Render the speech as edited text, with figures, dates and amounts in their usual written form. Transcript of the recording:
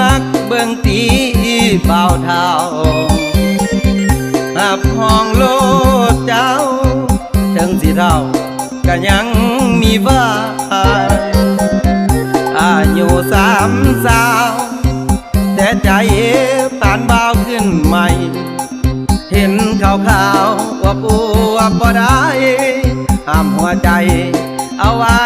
มักเบิ่งตีเบาเท้าหับห้องโลดเจ้าถึงสิเท่าก็ยังมีว่าอายุสาวแต่ใจปานเบาขึ้นใหม่เห็นขาวว่าปูว่าบ่ได้ห้ามหัวใจเอาไว้